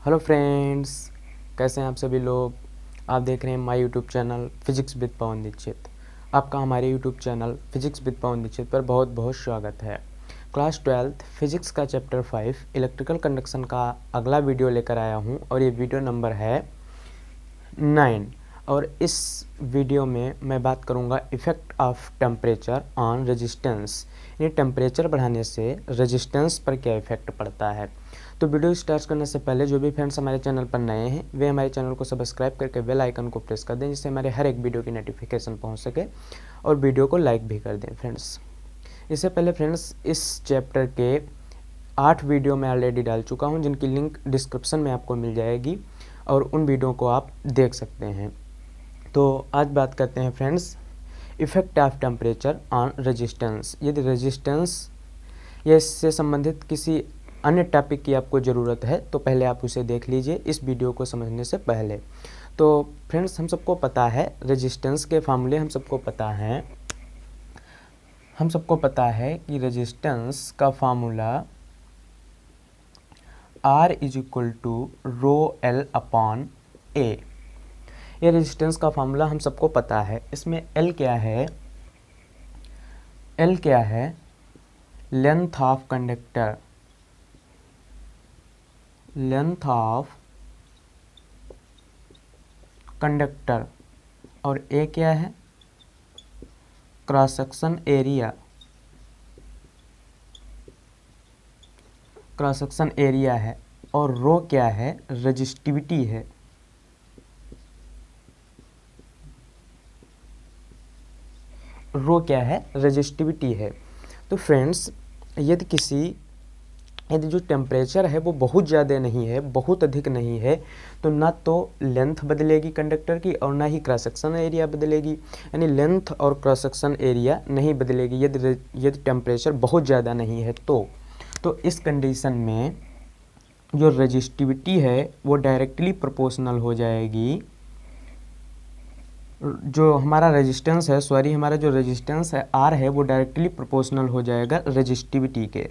Hello friends, कैसे हैं आप सभी लोग। आप देख रहे हैं my YouTube channel physics with Pawan Dixit. आपका हमारे YouTube channel physics with Pawan Dixit पर बहुत बहुत स्वागत है। क्लास 12th फिजिक्स का चैप्टर 5 इलेक्ट्रिकल कंडक्शन का अगला वीडियो लेकर आया हूं और ये वीडियो नंबर है 9। और इस वीडियो में मैं बात करूंगा effect of temperature on resistance, यानी टेम्परेचर बढ़ाने से रेजिस्टेंस पर क्या इफेक्ट पड़ता है। तो वीडियो स्टार्ट करने से पहले जो भी फ्रेंड्स हमारे चैनल पर नए हैं वे हमारे चैनल को सब्सक्राइब करके बेल आइकन को प्रेस कर दें, जिससे हमारे हर एक वीडियो की नोटिफिकेशन पहुंच सके, और वीडियो को लाइक भी कर दें फ्रेंड्स। इससे पहले फ्रेंड्स इस चैप्टर के 8 वीडियो मैं ऑलरेडी डाल चुका हूं, जिनकी लिंक डिस्क्रिप्शन में आपको मिल जाएगी और उन वीडियो को आप देख सकते हैं। तो आज बात करते हैं friends effect of temperature on resistance. यदि रेजिस्टेंस या इससे संबंधित किसी अन्य टॉपिक की आपको ज़रूरत है तो पहले आप उसे देख लीजिए इस वीडियो को समझने से पहले। तो फ्रेंड्स हम सबको पता है रेजिस्टेंस के फार्मूले, हम सबको पता है कि रेजिस्टेंस का formula R is equal to rho L upon A. ये रेजिस्टेंस का फार्मूला हम सबको पता है। इसमें L क्या है? L क्या है? Length of conductor, length of conductor. और ए क्या है? Cross section area, cross section area है। और रो क्या है? रेजिस्टिविटी है। रो क्या है? रेजिस्टिविटी है। तो फ्रेंड्स यदि जो टेम्परेचर है वो बहुत ज़्यादा नहीं है, बहुत अधिक नहीं है, तो ना तो लेंथ बदलेगी कंडक्टर की और ना ही क्रॉस सेक्शन एरिया बदलेगी, यानी लेंथ और क्रॉस सेक्शन एरिया नहीं बदलेगी यदि टेम्परेचर बहुत ज़्यादा नहीं है। तो इस कंडीशन में जो रेजिस्टिविटी है वो डायरेक्टली प्रोपोर्शनल हो जाएगी, जो हमारा रेजिस्टेंस है, हमारा जो रेजिस्टेंस है आर है, वो डायरेक्टली प्रोपोर्शनल हो जाएगा रेजिस्टिविटी के।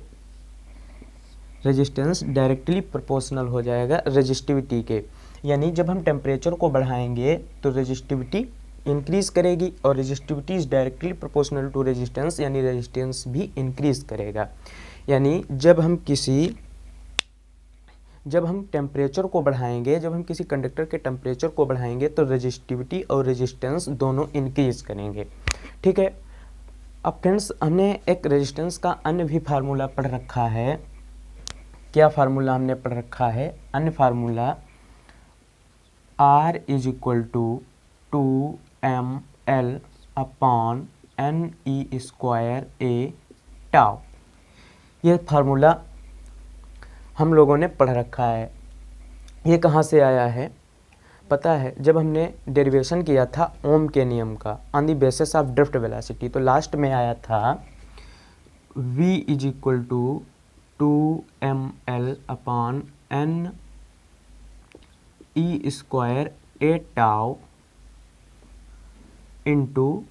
रेजिस्टेंस डायरेक्टली प्रोपोर्शनल हो जाएगा रेजिस्टिविटी के। यानी जब हम टेम्परेचर को बढ़ाएंगे तो रेजिस्टिविटी इंक्रीज करेगी, और resistivity is directly proportional to resistance, यानी रेजिस्टेंस भी इंक्रीज करेगा। यानी जब हम टेम्परेचर को बढ़ाएंगे, जब हम किसी कंडक्टर के टेम्परेचर को बढ़ाएंगे तो रेजिस्टिविटी और रेजिस्टेंस दोनों इंक्रीज करेंगे। ठीक है। अब फ्रेंड्स हमने एक रेजिस्टेंस का अन्य भी फार्मूला पढ़ रखा है। क्या फार्मूला हमने पढ़ रखा है? अन्य formula R is equal to 2ml upon NE square A tau. ये फार्मूला हम लोगों ने पढ़ रखा है। ये कहाँ से आया है पता है? जब हमने डेरिवेशन किया था ओम के नियम का on the basis of drift velocity, तो लास्ट में आया था V is equal to 2ml upon NE square A tau into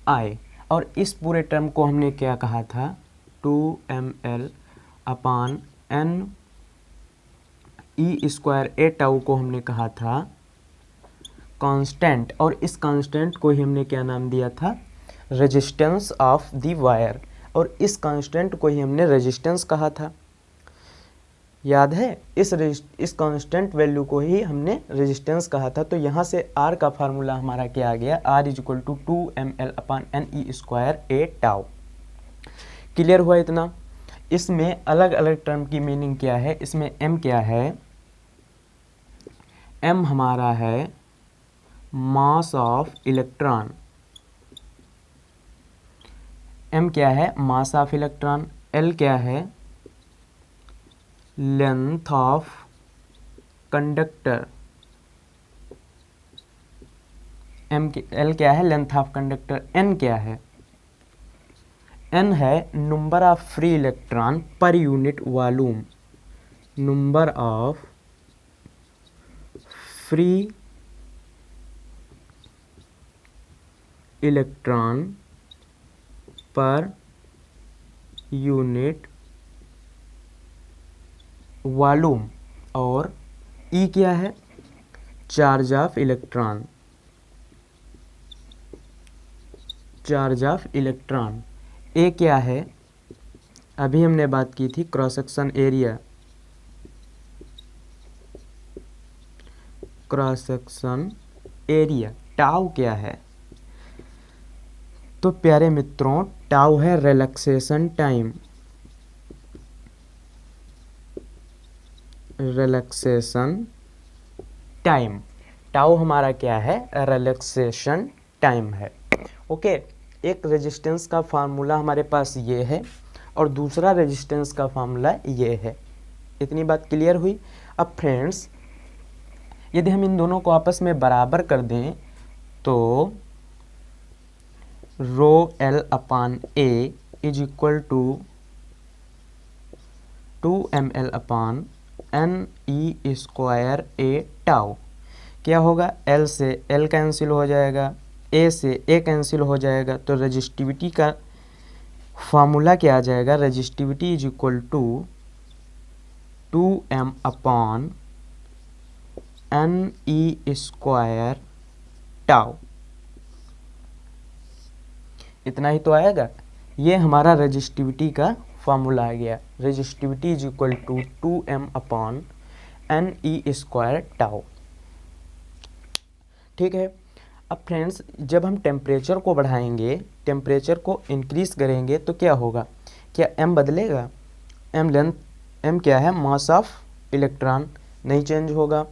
I. और इस पूरे टर्म को हमने क्या कहा था? 2ml upon NE square A tau को हमने कहा था कांस्टेंट, और इस कांस्टेंट को ही हमने क्या नाम दिया था? Resistance of the wire. और इस कांस्टेंट को ही हमने रेजिस्टेंस कहा था, याद है? इस कांस्टेंट वैल्यू को ही हमने रेजिस्टेंस कहा था। तो यहाँ से R का फार्मूला हमारा क्या आ गया? R is equal to 2ml upon NE square A tau. Clear हुआ इतना? इसमें अलग अलग टर्म की मीनिंग क्या है? इसमें M क्या है? M हमारा है मास ऑफ इलेक्ट्रॉन। M क्या है? Mass of electron. L क्या है? Length of conductor. L क्या है? Length of conductor. N क्या है? N है number of free electron per unit volume. Number of free electron per unit volume. और ई क्या है? Charge of electron, charge of electron. A क्या है? अभी हमने बात की थी cross section area, cross section area. Tau क्या है? तो प्यारे मित्रों, टाउ है relaxation time, relaxation time. Tau हमारा क्या है? रिलैक्सेशन टाइम है। ओके, एक रेजिस्टेंस का फार्मूला हमारे पास ये है और दूसरा रेजिस्टेंस का फार्मूला ये है। इतनी बात क्लियर हुई। अब फ्रेंड्स, यदि हम इन दोनों को आपस में बराबर कर दें तो rho L upon A is equal to 2ml upon N E square A tau. क्या होगा? एल से एल कैंसिल हो जाएगा, ए से ए कैंसिल हो जाएगा, तो रेजिस्टिविटी का फार्मूला क्या आ जाएगा? Resistivity is equal to 2m upon N E square tau. इतना ही तो आएगा। ये हमारा रेजिस्टिविटी का फार्मूला आ गया। Resistivity is equal to 2m upon N E square tau. ठीक है। अब फ्रेंड्स, जब हम टेम्परेचर को बढ़ाएंगे, टेम्परेचर को इंक्रीज करेंगे तो क्या होगा? क्या m बदलेगा? m लेंथ, m क्या है? मास ऑफ इलेक्ट्रॉन, नहीं चेंज होगा।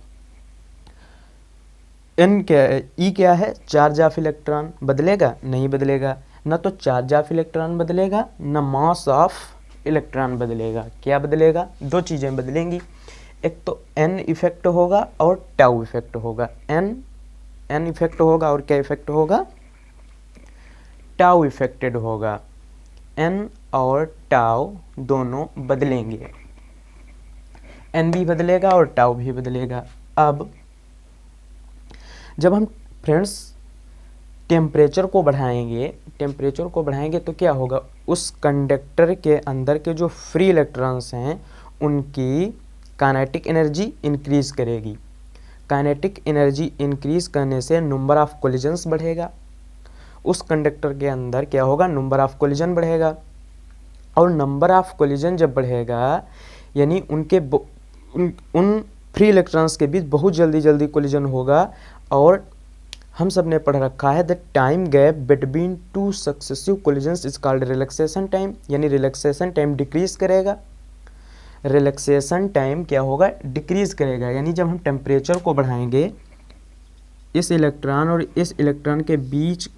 n क्या है? e क्या है? चार्ज ऑफ इलेक्ट्रॉन, बदलेगा? नहीं बदलेगा। न तो चार्ज ऑफ इलेक्ट्रॉन बदलेगा, न मास ऑफ इलेक्ट्रॉन बदलेगा। क्या बदलेगा? दो चीज़ें बदलेंगी, एक तो n इफेक्ट होगा और टाउ इफेक्ट होगा। n इफेक्ट होगा और क्या इफेक्ट होगा? टाउ इफेक्टेड होगा। n और टाउ दोनों बदलेंगे, n भी बदलेगा और टाउ भी बदलेगा। अब जब हम फ्रेंड्स टेम्परेचर को बढ़ाएंगे तो क्या होगा? उस कंडक्टर के अंदर के जो फ्री इलेक्ट्रॉन्स हैं उनकी काइनेटिक एनर्जी इंक्रीज करेगी। काइनेटिक एनर्जी इंक्रीज करने से नंबर ऑफ कोलिजन्स बढ़ेगा। उस कंडक्टर के अंदर क्या होगा? नंबर ऑफ कोलिजन बढ़ेगा, और नंबर ऑफ कोलिजन जब बढ़ेगा यानी उन फ्री इलेक्ट्रॉन्स के बीच बहुत जल्दी कोलिजन होगा। और हम सब ने पढ़ रखा है the time gap between two successive collisions is called relaxation time, यानी रिलैक्सेशन टाइम डिक्रीज करेगा। रिलैक्सेशन टाइम क्या होगा? डिक्रीज करेगा। यानी जब हम टेम्परेचर को बढ़ाएंगे, इस इलेक्ट्रॉन और इस इलेक्ट्रॉन के बीच,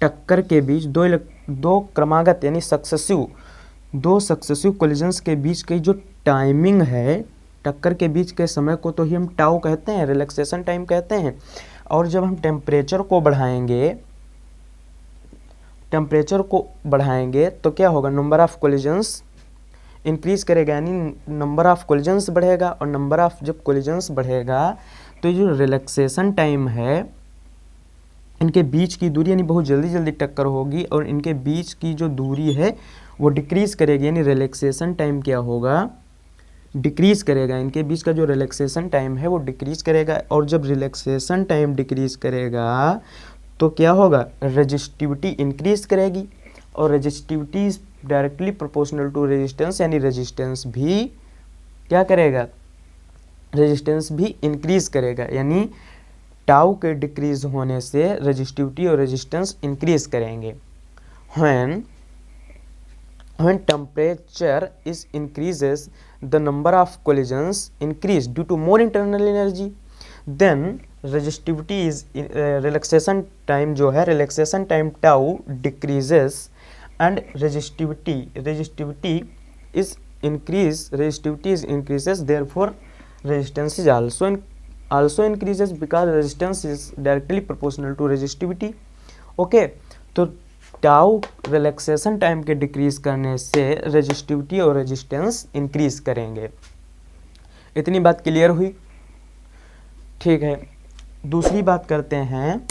टक्कर के बीच दो क्रमागत यानी दो सक्सेसिव कोलिजन्स के बीच की जो टाइमिंग है, टक्कर के बीच के समय को तो ही हम टाउ कहते हैं, रिलैक्सेशन टाइम कहते हैं। और जब हम टेम्परेचर को बढ़ाएंगे तो क्या होगा? नंबर ऑफ कोलिजन्स इंक्रीज करेगा, यानी नंबर ऑफ कोलिजन्स बढ़ेगा। और नंबर ऑफ जब कोलिजन्स बढ़ेगा तो जो रिलैक्सेशन टाइम है, इनके बीच की दूरी यानी बहुत जल्दी टक्कर होगी और इनके बीच की जो दूरी है वो डिक्रीज करेगी, यानी रिलैक्सेशन टाइम क्या होगा? डिक्रीज करेगा। इनके बीच का जो रिलैक्सेशन टाइम है वो डिक्रीज करेगा। और जब रिलैक्सेशन टाइम डिक्रीज करेगा तो क्या होगा? रेजिस्टिविटी इंक्रीज करेगी, और resistivity is directly proportional to resistance, यानी रेजिस्टेंस भी क्या करेगा? रेजिस्टेंस भी इंक्रीज करेगा। यानी टाउ के डिक्रीज होने से रेजिस्टिविटी और रेजिस्टेंस इंक्रीज करेंगे। When temperature is increases, the number of collisions increase due to more internal energy. Then resistivity is relaxation time जो है, relaxation time tau decreases and resistivity is increases. Therefore, resistance is also increases because resistance is directly proportional to resistivity. Okay, तो tau relaxation time के decrease करने से resistivity और resistance increase करेंगे। इतनी बात क्लियर हुई? ठीक है। दूसरी बात करते हैं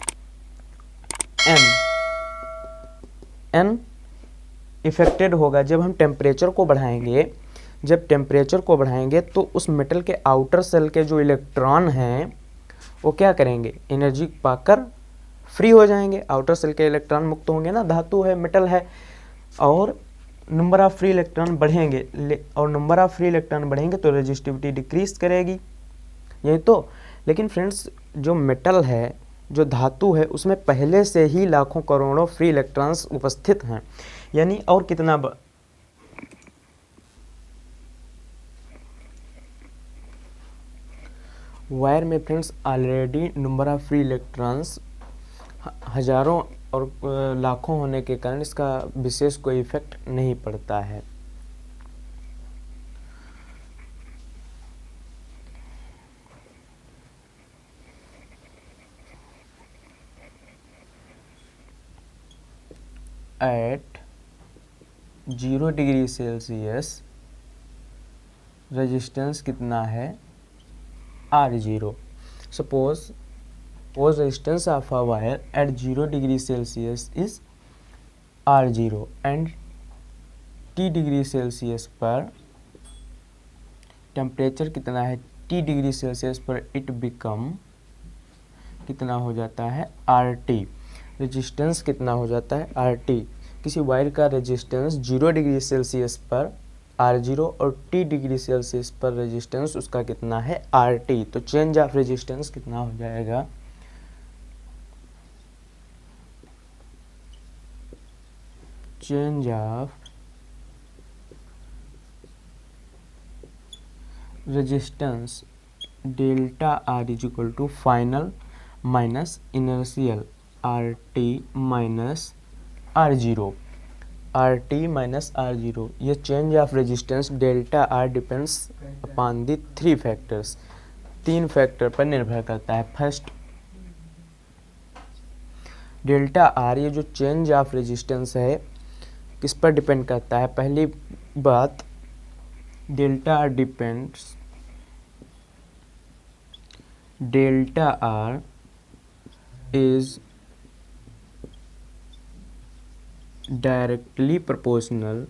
एन इफेक्टेड होगा। जब हम टेम्परेचर को बढ़ाएंगे जब टेम्परेचर को बढ़ाएंगे तो उस मेटल के आउटर सेल के जो इलेक्ट्रॉन हैं वो क्या करेंगे, एनर्जी पाकर फ्री हो जाएंगे। आउटर सेल के इलेक्ट्रॉन मुक्त होंगे ना, धातु है, मेटल है, और नंबर ऑफ फ्री इलेक्ट्रॉन बढ़ेंगे, और नंबर ऑफ फ्री इलेक्ट्रॉन बढ़ेंगे तो रेजिस्टिविटी डिक्रीज करेगी, यही तो। लेकिन फ्रेंड्स जो मेटल है, जो धातु है, उसमें पहले से ही लाखों करोड़ों फ्री इलेक्ट्रॉन्स उपस्थित हैं, यानी और कितना वायर में friends already number of free electrons हजारों और लाखों होने के कारण इसका विशेष कोई इफेक्ट नहीं पड़ता है। एट 0 डिग्री सेल्सियस रेजिस्टेंस कितना है, R0। Suppose resistance of a wire at 0 degree Celsius is R0 and T degree Celsius पर टेम्परेचर कितना है, T डिग्री सेल्सियस पर इट बिकम कितना हो जाता है, RT। रेजिस्टेंस कितना हो जाता है, RT। किसी वायर का रेजिस्टेंस 0 डिग्री सेल्सियस पर R0 और T डिग्री सेल्सियस पर रेजिस्टेंस उसका कितना है, RT। तो चेंज ऑफ रेजिस्टेंस कितना हो जाएगा, change of resistance delta R is equal to final minus initial RT minus R0, RT minus R0। ये change of resistance delta R depends upon the 3 factors, 3 factor पर निर्भर करता है। First delta R, ये जो चेंज ऑफ रेजिस्टेंस है किस पर डिपेंड करता है, पहली बात delta R depends, delta R is directly proportional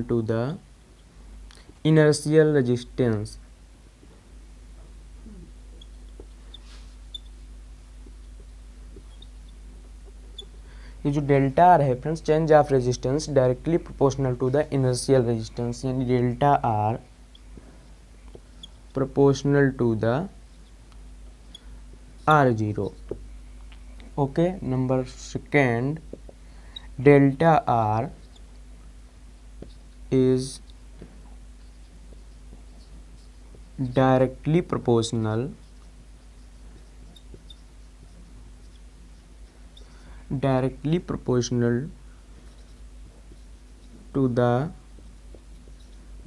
to the inertial resistance। ये जो डेल्टा आर है friends, change of resistance directly proportional to the inertial resistance, यानी delta R proportional to the R0। Okay, number second, delta R is directly proportional to the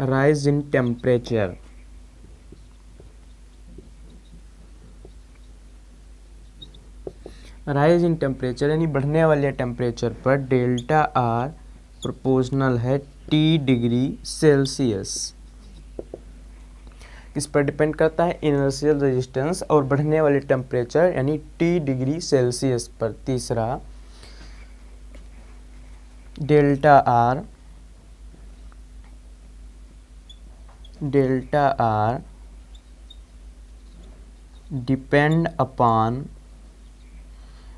rise in temperature। Rise in temperature यानी बढ़ने वाले temperature पर delta R proportional है T degree Celsius. किस पर depend करता है, इनर्शियल रेजिस्टेंस और बढ़ने वाले टेम्परेचर यानी T डिग्री सेल्सियस पर। तीसरा delta R depend upon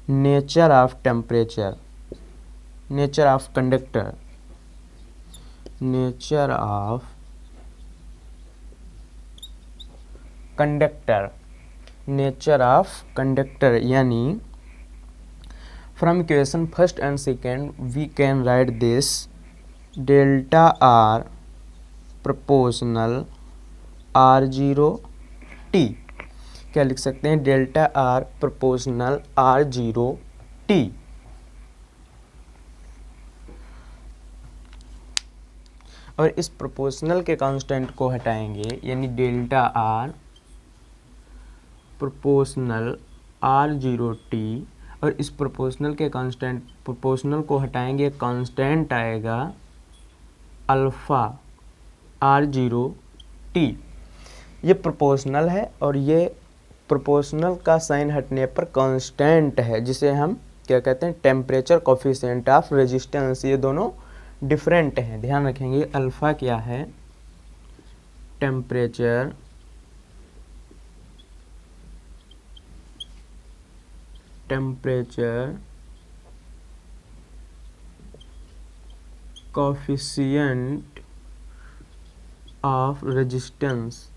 nature of temperature, nature of conductor, nature of conductor यानी from equation first and second we can write this delta R proportional R0 T। क्या लिख सकते हैं, delta R proportional R0 T। और इस proportional के constant को हटाएंगे, यानी delta R proportional R0 T, और इस प्रोपोर्शनल के कांस्टेंट, प्रोपोर्शनल को हटाएंगे, कांस्टेंट आएगा अल्फा R0 T। ये प्रोपोर्शनल है और ये प्रोपोर्शनल का साइन हटने पर कांस्टेंट है, जिसे हम क्या कहते हैं, टेम्परेचर कोफिशिएंट ऑफ रेजिस्टेंस। ये दोनों डिफरेंट हैं, ध्यान रखेंगे। अल्फा क्या है, temperature coefficient of resistance.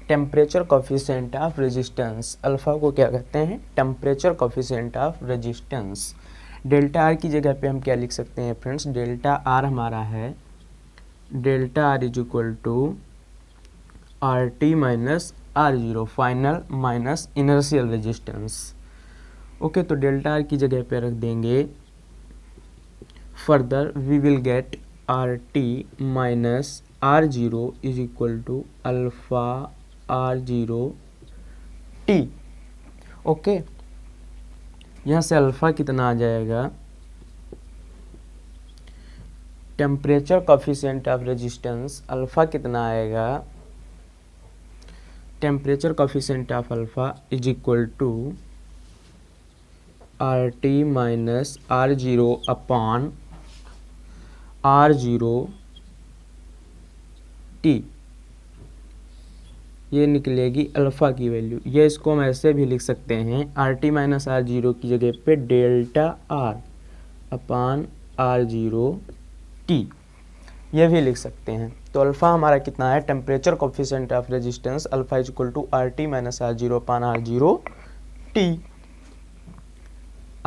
Temperature coefficient of resistance, alpha को क्या कहते हैं, temperature coefficient of resistance. Delta R की जगह पे हम क्या लिख सकते हैं फ्रेंड्स, डेल्टा आर हमारा है, delta R is equal to R T minus R zero, final minus initial resistance. Okay, तो डेल्टा आर की जगह पे रख देंगे, further we will get R T minus R zero is equal to alpha R zero T. Okay, यहाँ से alpha कितना आ जाएगा, temperature coefficient of resistance alpha कितना आएगा, temperature coefficient of alpha is equal to R T minus R zero upon R zero T. ये निकलेगी alpha की वैल्यू। ये इसको हम ऐसे भी लिख सकते हैं, R T minus R zero की जगह पे delta R upon R zero T, ये भी लिख सकते हैं। तो अल्फ़ा हमारा कितना है, temperature coefficient of resistance alpha is equal to R T minus R zero upon R zero T.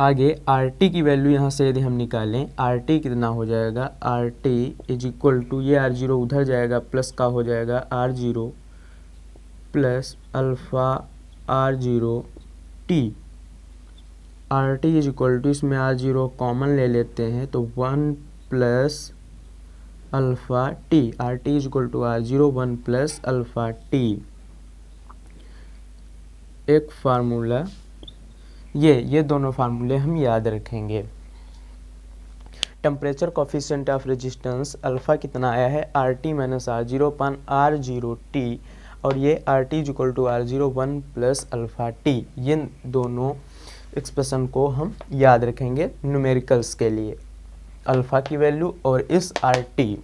आगे आर टी की वैल्यू यहाँ से यदि हम निकालें, आर टी कितना हो जाएगा, R T is equal to, ये आर जीरो उधर जाएगा, प्लस का हो जाएगा R zero plus alpha R zero T. R T is equal to, इसमें आर जीरो कॉमन ले लेते हैं तो 1 plus alpha T, R T is equal to R zero 1 plus alpha T. एक फार्मूला, ये दोनों फार्मूले हम याद रखेंगे। Temperature coefficient of resistance alpha कितना आया है, R T minus R zero upon R zero T, और ये R T is equal to R zero 1 plus alpha T. ये दोनों एक्सप्रेशन को हम याद रखेंगे न्यूमेरिकल्स के लिए, अल्फ़ा की वैल्यू और इस आर टी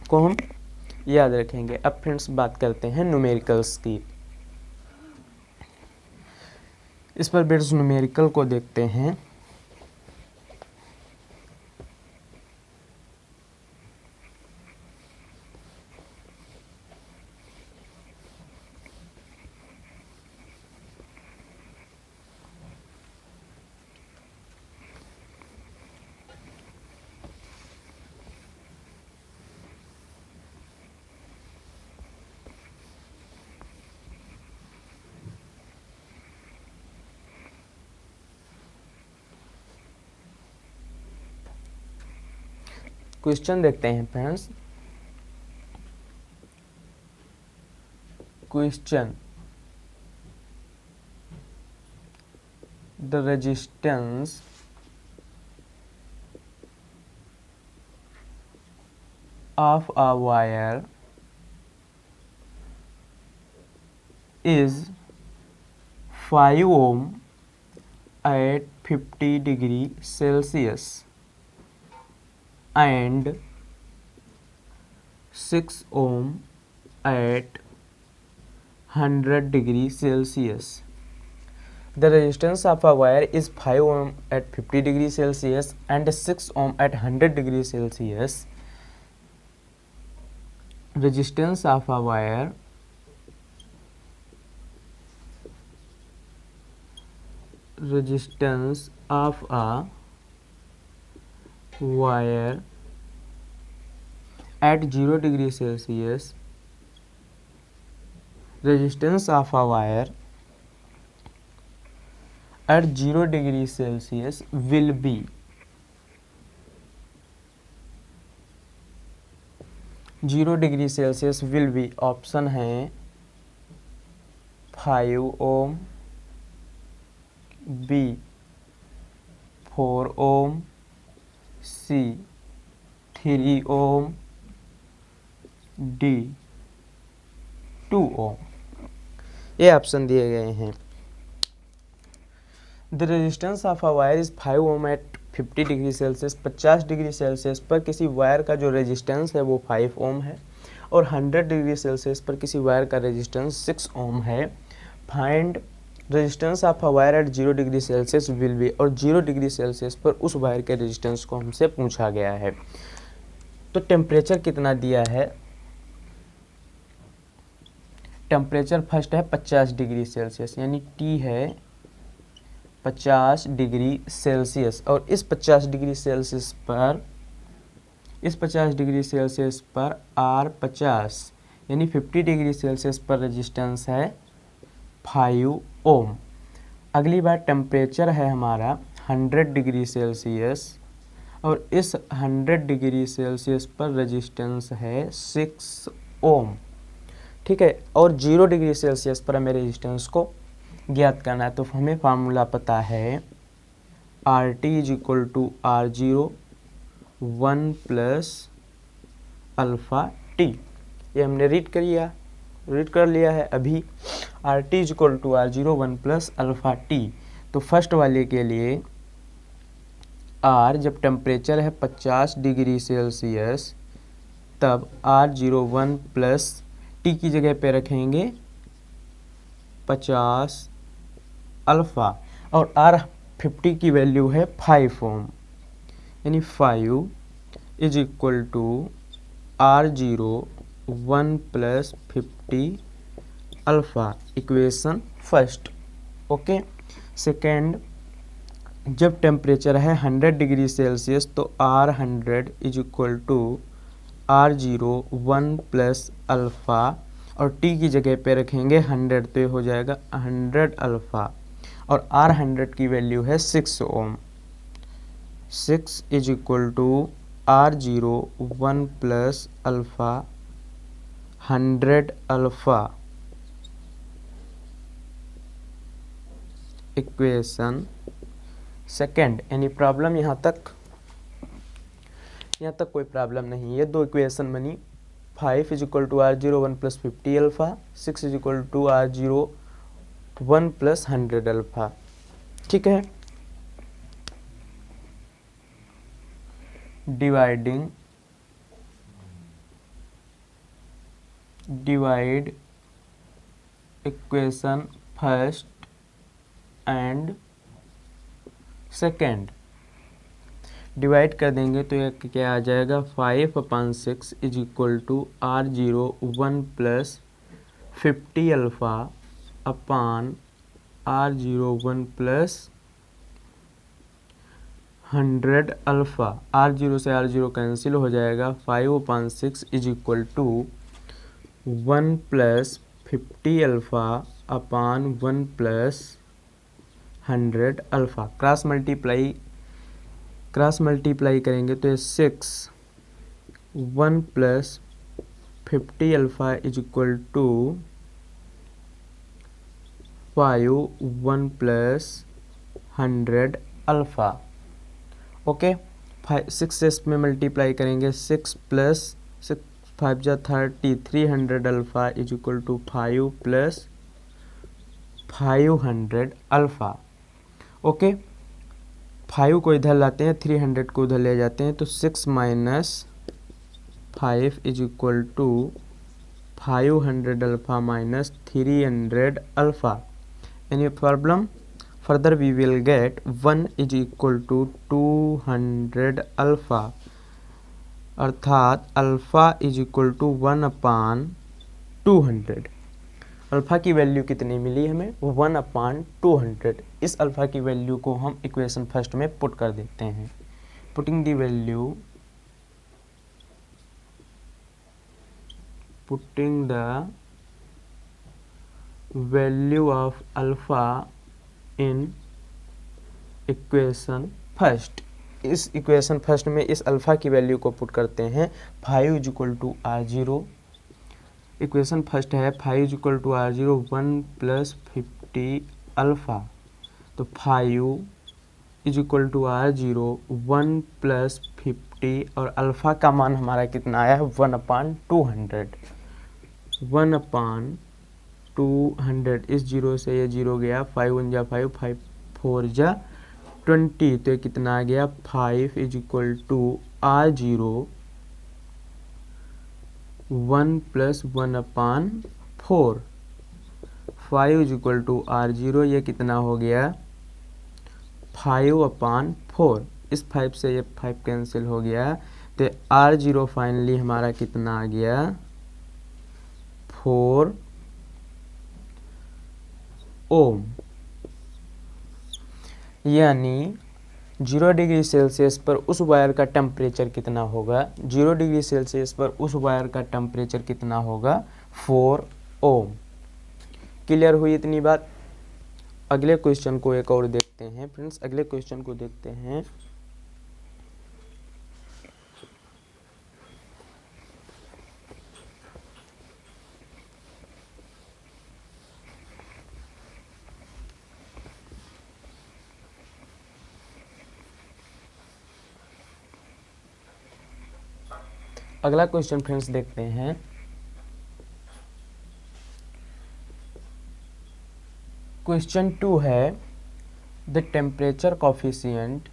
को हम याद रखेंगे। अब फ्रेंड्स बात करते हैं न्यूमेरिकल्स की। इस पर बेस्ड न्यूमेरिकल को देखते हैं। क्वेश्चन देखते हैं friends. Question, the resistance of a wire is 5 ohm at 50 degree Celsius and 6 ohm at 100 degree Celsius. The resistance of a wire is 5 ohm at 50 degree Celsius and 6 ohm at 100 degree Celsius. Resistance of a wire at 0 degree Celsius, resistance of a wire at 0 degree Celsius will be 0 degree Celsius will be, option है 5 ओम, B 4 ओम, सी 3 ओम, D 2 ओम। ये option दिए गए हैं। The resistance of a wire is 5 ohm at 50 degree Celsius. 50 degree Celsius पर किसी wire का जो resistance है वो 5 ओम है, और 100 डिग्री सेल्सियस पर किसी वायर का रेजिस्टेंस 6 ओम है। Find resistance of a wire eight 0 degree Celsius will be, और 0 डिग्री सेल्सियस पर उस वायर के रेजिस्टेंस को हमसे पूछा गया है। तो टेम्परेचर कितना दिया है, टेम्परेचर फर्स्ट है 50 डिग्री सेल्सियस, यानी टी है 50 डिग्री सेल्सियस, और इस 50 डिग्री सेल्सियस पर आर 50 यानी 50 डिग्री सेल्सियस पर रेजिस्टेंस है 5 ओम। अगली बार टेम्परेचर है हमारा 100 डिग्री सेल्सियस, और इस 100 डिग्री सेल्सियस पर रेजिस्टेंस है 6 ओम। ठीक है, और 0 डिग्री सेल्सियस पर हमें रेजिस्टेंस को ज्ञात करना है। तो हमें फार्मूला पता है R T is equal to R zero 1 plus alpha T. ये हमने रीड कर लिया है अभी। R T is equal to R zero 1 plus alpha T. तो फर्स्ट वाले के लिए आर जब टेम्परेचर है 50 डिग्री सेल्सियस, तब आर जीरो 1 प्लस टी की जगह पे रखेंगे 50 अल्फ़ा, और आर 50 की वैल्यू है 5 ओम, यानी 5 is equal to R zero 1 plus 50 alpha, equation first. Okay, second, जब टेम्परेचर है 100 डिग्री सेल्सियस, तो R 100 is equal to R zero 1 plus alpha, और टी की जगह पे रखेंगे 100, तो ये हो जाएगा 100 अल्फ़ा, और आर 100 की वैल्यू है 6 ohm. 6 is equal to R zero 1 plus alpha 100 alpha, equation second. Any problem यहाँ तक कोई प्रॉब्लम नहीं है। दो इक्वेशन बनी, 5 is equal to R zero 1 plus 50 alpha, 6 is equal to R zero 1 plus 100 alpha. ठीक है, divide equation first and second. Divide कर देंगे तो ये क्या आ जाएगा, 5/6 is equal to R zero 1 plus 50 alpha upon R zero 1 plus 100 alpha. R zero से आर जीरो कैंसिल हो जाएगा। 5/6 is equal to 1 plus 50 alpha upon 1 plus 100 alpha. Cross multiply करेंगे तो ये 6 1 plus 50 alpha is equal to 5 1 plus 100 alpha. Okay, 6 से इसमें multiply करेंगे, 6 plus 6 5 जा 30, 300 alpha is equal to 5 plus 500 alpha. Okay, 5 को इधर लाते हैं, 300 को उधर ले जाते हैं, तो 6 minus 5 is equal to 500 alpha minus 300 alpha. Any problem? Further we will get 1 is equal to 200 alpha, अर्थात alpha is equal to 1 upon 200। Alpha की वैल्यू कितनी मिली हमें, 1 अपान 200। इस अल्फ़ा की वैल्यू को हम इक्वेशन फर्स्ट में पुट कर देते हैं। Putting the value of alpha in equation first. इस इक्वेशन फर्स्ट में इस अल्फ़ा की वैल्यू को पुट करते हैं। 5 is equal to R zero, equation first है 5 is equal to R zero 1 plus 50 alpha, तो 5 is equal to R zero 1 plus 50, और अल्फ़ा का मान हमारा कितना आया है, 1/200। 1/200 200, इस जीरो से ये जीरो गया, 5 1 जा 5, 5 4 जा 20, तो ये कितना आ गया 5 is equal to R0 1 + 1/4, 5 is equal to R0, ये कितना हो गया 5/4, इस 5 से ये 5 कैंसिल हो गया, तो R0 फाइनली हमारा कितना आ गया 4 ओम। यानी 0 डिग्री सेल्सियस पर उस वायर का टेम्परेचर कितना होगा, 0 डिग्री सेल्सियस पर उस वायर का टेम्परेचर कितना होगा 4 ओम। क्लियर हुई इतनी बात। अगले क्वेश्चन को एक और देखते हैं फ्रेंड्स, अगले क्वेश्चन को देखते हैं। अगला क्वेश्चन फ्रेंड्स देखते हैं। क्वेश्चन 2 है the temperature coefficient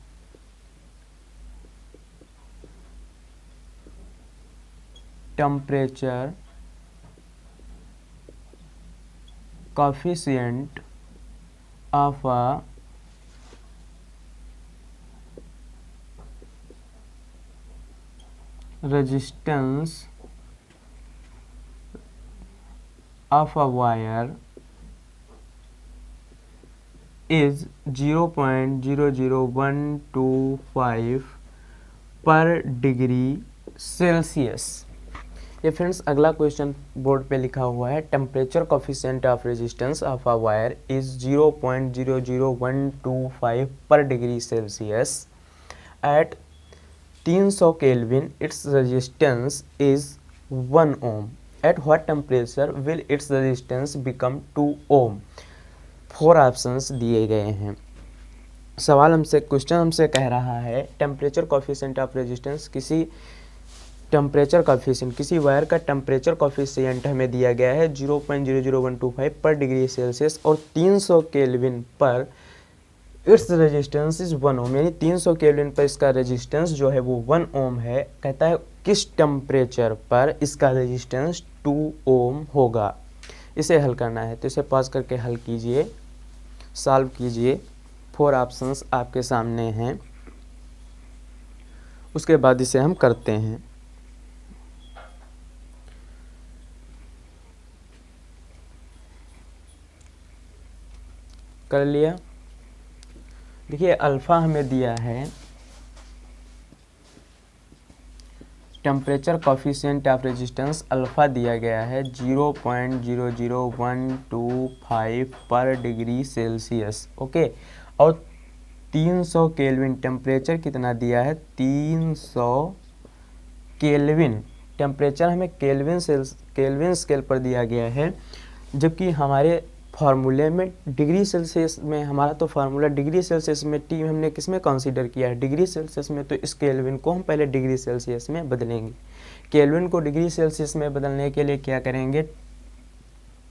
of a resistance of a wire is 0.00125 per degree Celsius. ये फ्रेंड्स अगला क्वेश्चन बोर्ड पे लिखा हुआ है, temperature coefficient of resistance of a wire is 0.00125 per degree Celsius at 300 kelvin, its resistance is 1 ohm. At what temperature will its resistance become 2 ohm? 4 options दिए गए हैं। सवाल हमसे, क्वेश्चन हमसे कह रहा है टेम्परेचर कोफिशिएंट ऑफ रेजिस्टेंस, किसी टेम्परेचर कोफिशिएंट, किसी वायर का टेम्परेचर कोफिशिएंट हमें दिया गया है 0.00125 पर डिग्री सेल्सियस और 300 केल्विन पर इट्स रेजिस्टेंस इज 1 ओम, यानी 300 केल्विन पर इसका रेजिस्टेंस जो है वो 1 ओम है। कहता है किस टेम्परेचर पर इसका रेजिस्टेंस 2 ओम होगा। इसे हल करना है, तो इसे पॉज करके हल कीजिए, सॉल्व कीजिए। 4 ऑप्शंस आपके सामने हैं, उसके बाद इसे हम करते हैं। कर लिया। देखिए अल्फ़ा हमें दिया है temperature coefficient of resistance, alpha दिया गया है 0.00125 पर डिग्री सेल्सियस, ओके। और 300 केल्विन टेम्परेचर कितना दिया है 300 केल्विन, टेम्परेचर हमें केल्विन स्केल पर दिया गया है, जबकि हमारे फार्मूले में डिग्री सेल्सियस में, हमारा तो फार्मूला डिग्री सेल्सियस में, टी हमने किस में कंसीडर किया है डिग्री सेल्सियस में, तो इस केल्विन को हम पहले डिग्री सेल्सियस में बदलेंगे। केल्विन को डिग्री सेल्सियस में बदलने के लिए क्या करेंगे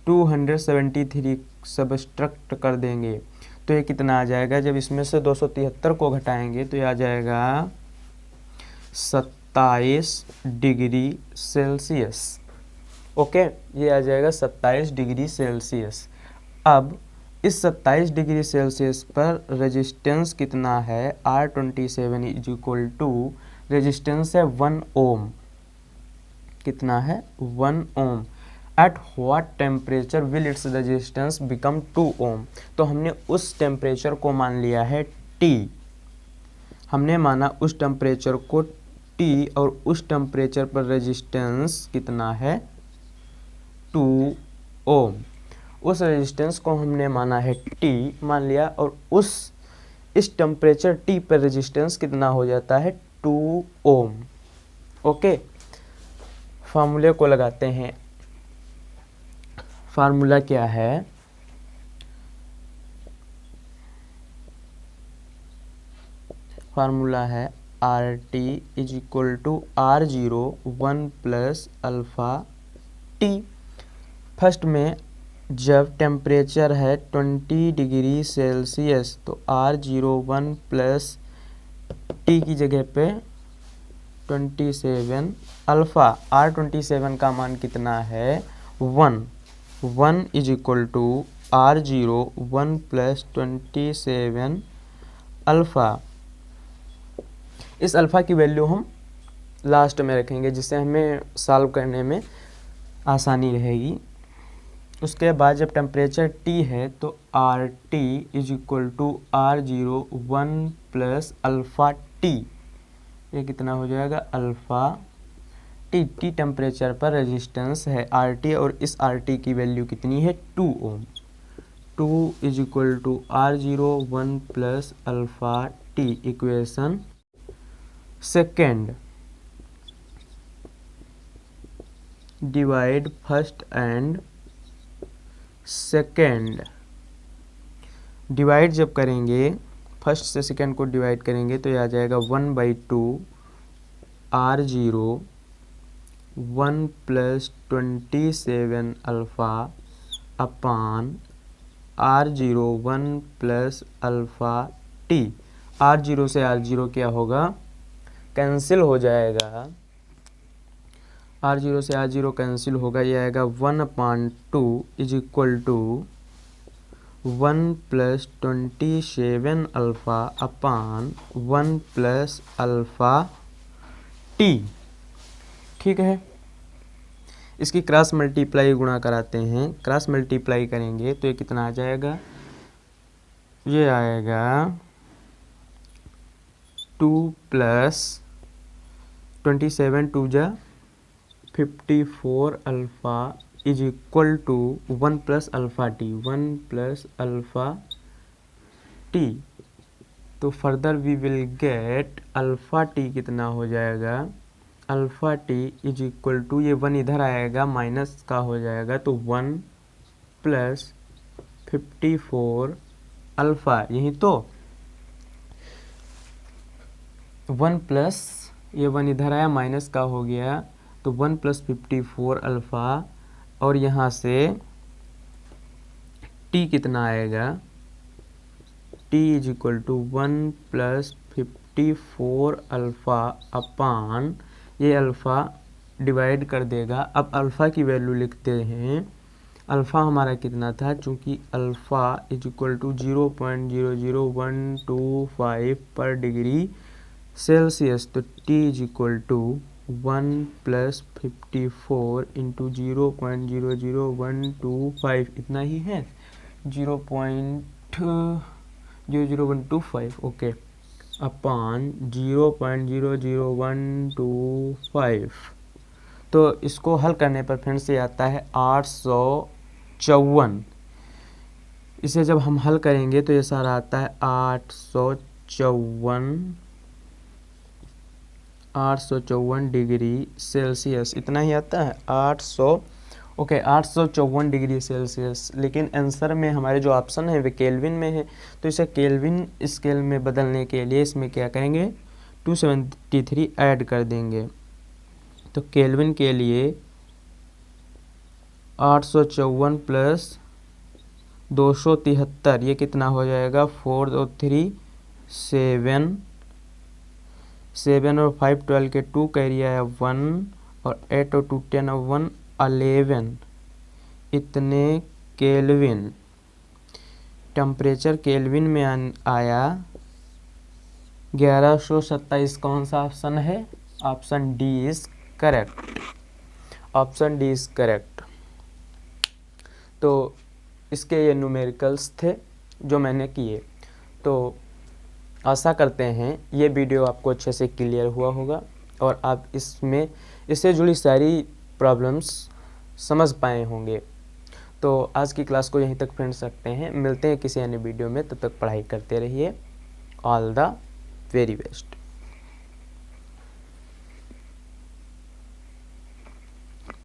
273 सब्ट्रैक्ट कर देंगे, तो ये कितना आ जाएगा, जब इसमें से 273 को घटाएंगे तो ये आ जाएगा 27 डिग्री सेल्सियस, ओके। ये आ जाएगा 27 डिग्री सेल्सियस। अब इस 27 डिग्री सेल्सियस पर रेजिस्टेंस कितना है R27 is equal to, resistance है 1 ओम, कितना है 1 ohm. At what temperature will its resistance become 2 ohm, तो हमने उस टेम्परेचर को मान लिया है T, हमने माना उस टेम्परेचर को T, और उस टेम्परेचर पर रेजिस्टेंस कितना है 2 ओम। उस रेजिस्टेंस को हमने माना है T, मान लिया, और इस टेम्परेचर T पर रेजिस्टेंस कितना हो जाता है 2 ओम, ओके। फार्मूले को लगाते हैं। फार्मूला क्या है, फार्मूला है RT is equal to R0 1 + alpha T। First में जब टेम्परेचर है 20 डिग्री सेल्सियस तो R01 प्लस टी की जगह पे 27 अल्फ़ा। R27 का मान कितना है 1 is equal to R01 plus 27 alpha. इस अल्फ़ा की वैल्यू हम लास्ट में रखेंगे जिससे हमें सॉल्व करने में आसानी रहेगी। उसके बाद जब टेम्परेचर T है तो RT is equal to R01 plus alpha T. ये कितना हो जाएगा अल्फ़ा टी। टी टेम्परेचर पर रेजिस्टेंस है RT और इस RT की वैल्यू कितनी है 2 ohm. 2 is equal to R01 plus alpha T. Equation second. Divide first and second. Divide जब करेंगे फर्स्ट से सेकेंड को डिवाइड करेंगे तो ये आ जाएगा 1/2 R01 प्लस 27 अल्फ़ा अपान R01 plus alpha T. R0 से R0 क्या होगा कैंसिल हो जाएगा। R0 से R0 कैंसिल होगा, ये आएगा 1/2 is equal to 1 plus 27 alpha upon 1 plus alpha T. ठीक है, इसकी क्रॉस मल्टीप्लाई गुणा कराते हैं। क्रॉस मल्टीप्लाई करेंगे तो ये कितना आ जाएगा, ये आएगा 2 प्लस 27 2 जा 54 alpha is equal to 1 plus alpha T. 1 plus alpha T. तो further we will get alpha T कितना हो जाएगा, alpha T is equal to, ये 1 इधर आएगा माइनस का हो जाएगा तो 1 प्लस 54 अल्फ़ा। यही तो 1 प्लस, ये 1 इधर आया माइनस का हो गया तो 1 प्लस 54 अल्फ़ा और यहाँ से t कितना आएगा, t is equal to 1 plus 54 alpha upon, ये अल्फ़ा डिवाइड कर देगा। अब अल्फ़ा की वैल्यू लिखते हैं। अल्फ़ा हमारा कितना था, चूँकि alpha is equal to 0.00125 per degree Celsius तो t is equal to 1 plus 54 into 0.00125 इतना ही है, 0.00125 ओके अपान 0.00125। तो इसको हल करने पर फ्रेंड्स से आता है 854। इसे जब हम हल करेंगे तो ये सारा आता है 854 डिग्री सेल्सियस, इतना ही आता है 854 डिग्री सेल्सियस। लेकिन आंसर में हमारे जो ऑप्शन है वे केल्विन में है, तो इसे केल्विन स्केल में बदलने के लिए इसमें क्या करेंगे 273 ऐड कर देंगे। तो केल्विन के लिए 854 प्लस 273 ये कितना हो जाएगा 4 और 3 7 और 5 12 के 2 कैरी आया 1 और 8 और 2 10 और 1 11 इतने केल्विन। टेम्परेचर केल्विन में आया 1127। कौन सा ऑप्शन है, option D is correct, option D is correct. तो इसके ये न्यूमेरिकल्स थे जो मैंने किए। तो आशा करते हैं ये वीडियो आपको अच्छे से क्लियर हुआ होगा और आप इससे जुड़ी सारी प्रॉब्लम्स समझ पाए होंगे। तो आज की क्लास को यहीं तक फ्रेंड्स रखते हैं, मिलते हैं किसी अन्य वीडियो में। तब तक पढ़ाई करते रहिए। All the very best.